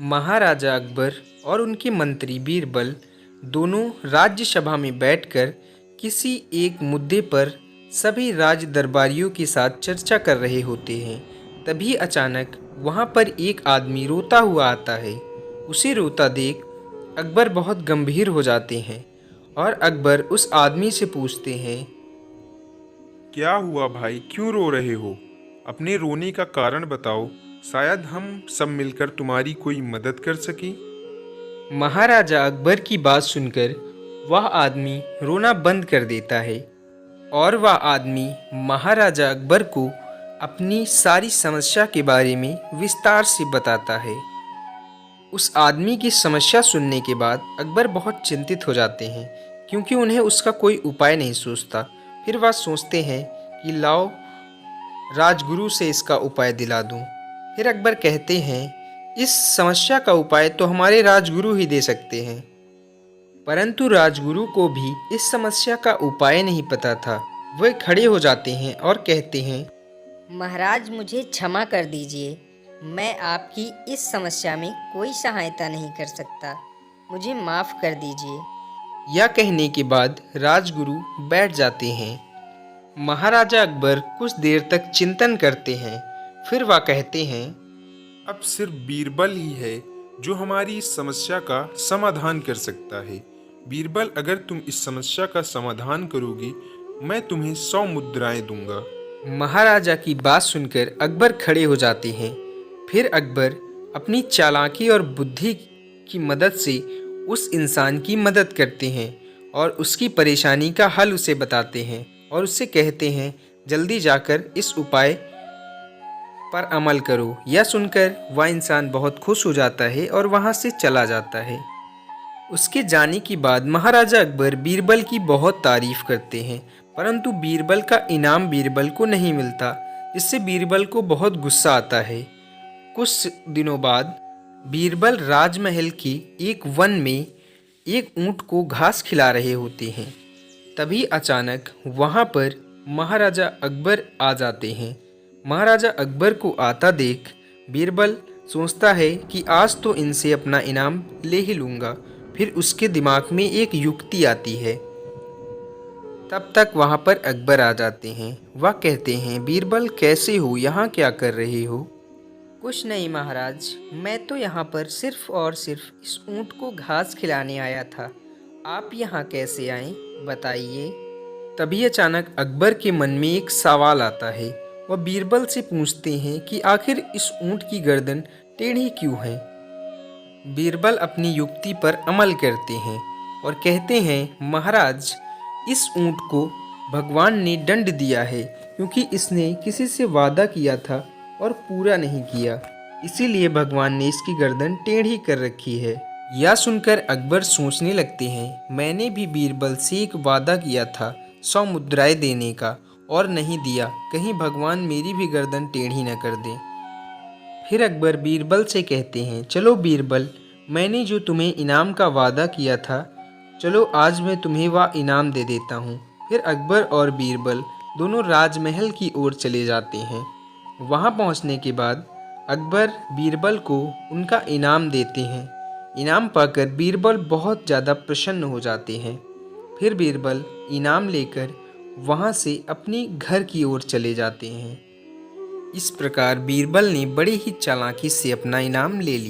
महाराजा अकबर और उनके मंत्री बीरबल दोनों राज्यसभा में बैठकर किसी एक मुद्दे पर सभी राज दरबारियों के साथ चर्चा कर रहे होते हैं। तभी अचानक वहाँ पर एक आदमी रोता हुआ आता है। उसे रोता देख अकबर बहुत गंभीर हो जाते हैं और अकबर उस आदमी से पूछते हैं, क्या हुआ भाई, क्यों रो रहे हो? अपने रोने का कारण बताओ, शायद हम सब मिलकर तुम्हारी कोई मदद कर सकें। महाराजा अकबर की बात सुनकर वह आदमी रोना बंद कर देता है और वह आदमी महाराजा अकबर को अपनी सारी समस्या के बारे में विस्तार से बताता है। उस आदमी की समस्या सुनने के बाद अकबर बहुत चिंतित हो जाते हैं, क्योंकि उन्हें उसका कोई उपाय नहीं सूझता। फिर वह सोचते हैं कि लाओ राजगुरु से इसका उपाय दिला दूं। फिर अकबर कहते हैं, इस समस्या का उपाय तो हमारे राजगुरु ही दे सकते हैं। परंतु राजगुरु को भी इस समस्या का उपाय नहीं पता था। वे खड़े हो जाते हैं और कहते हैं, महाराज मुझे क्षमा कर दीजिए, मैं आपकी इस समस्या में कोई सहायता नहीं कर सकता, मुझे माफ़ कर दीजिए। यह कहने के बाद राजगुरु बैठ जाते हैं। महाराजा अकबर कुछ देर तक चिंतन करते हैं। फिर वह कहते हैं, अब सिर्फ बीरबल ही है जो हमारी इस समस्या का समाधान कर सकता है। बीरबल, अगर तुम इस समस्या का समाधान करोगी, मैं तुम्हें 100 मुद्राएं दूंगा। महाराजा की बात सुनकर अकबर खड़े हो जाते हैं। फिर अकबर अपनी चालाकी और बुद्धि की मदद से उस इंसान की मदद करते हैं और उसकी परेशानी का हल उसे बताते हैं और उससे कहते हैं, जल्दी जाकर इस उपाय पर अमल करो। यह सुनकर वह इंसान बहुत खुश हो जाता है और वहाँ से चला जाता है। उसके जाने के बाद महाराजा अकबर बीरबल की बहुत तारीफ करते हैं, परंतु बीरबल का इनाम बीरबल को नहीं मिलता, जिससे बीरबल को बहुत गुस्सा आता है। कुछ दिनों बाद बीरबल राजमहल की एक वन में एक ऊंट को घास खिला रहे होते हैं। तभी अचानक वहां पर महाराजा अकबर आ जाते हैं। महाराजा अकबर को आता देख बीरबल सोचता है कि आज तो इनसे अपना इनाम ले ही लूँगा। फिर उसके दिमाग में एक युक्ति आती है। तब तक वहाँ पर अकबर आ जाते हैं। वह कहते हैं, बीरबल कैसे हो, यहाँ क्या कर रहे हो? कुछ नहीं महाराज, मैं तो यहाँ पर सिर्फ और सिर्फ इस ऊँट को घास खिलाने आया था। आप यहाँ कैसे आए, बताइए। तभी अचानक अकबर के मन में एक सवाल आता है। वह बीरबल से पूछते हैं कि आखिर इस ऊँट की गर्दन टेढ़ी क्यों है। बीरबल अपनी युक्ति पर अमल करते हैं और कहते हैं, महाराज इस ऊँट को भगवान ने दंड दिया है, क्योंकि इसने किसी से वादा किया था और पूरा नहीं किया, इसीलिए भगवान ने इसकी गर्दन टेढ़ी कर रखी है। यह सुनकर अकबर सोचने लगते हैं, मैंने भी बीरबल से एक वादा किया था 100 मुद्राएं देने का और नहीं दिया, कहीं भगवान मेरी भी गर्दन टेढ़ी न कर दे। फिर अकबर बीरबल से कहते हैं, चलो बीरबल, मैंने जो तुम्हें इनाम का वादा किया था, चलो आज मैं तुम्हें वह इनाम दे देता हूँ। फिर अकबर और बीरबल दोनों राजमहल की ओर चले जाते हैं। वहाँ पहुँचने के बाद अकबर बीरबल को उनका इनाम देते हैं। इनाम पाकर बीरबल बहुत ज़्यादा प्रसन्न हो जाते हैं। फिर बीरबल इनाम लेकर वहाँ से अपनी घर की ओर चले जाते हैं। इस प्रकार बीरबल ने बड़ी ही चालाकी से अपना इनाम ले लिया।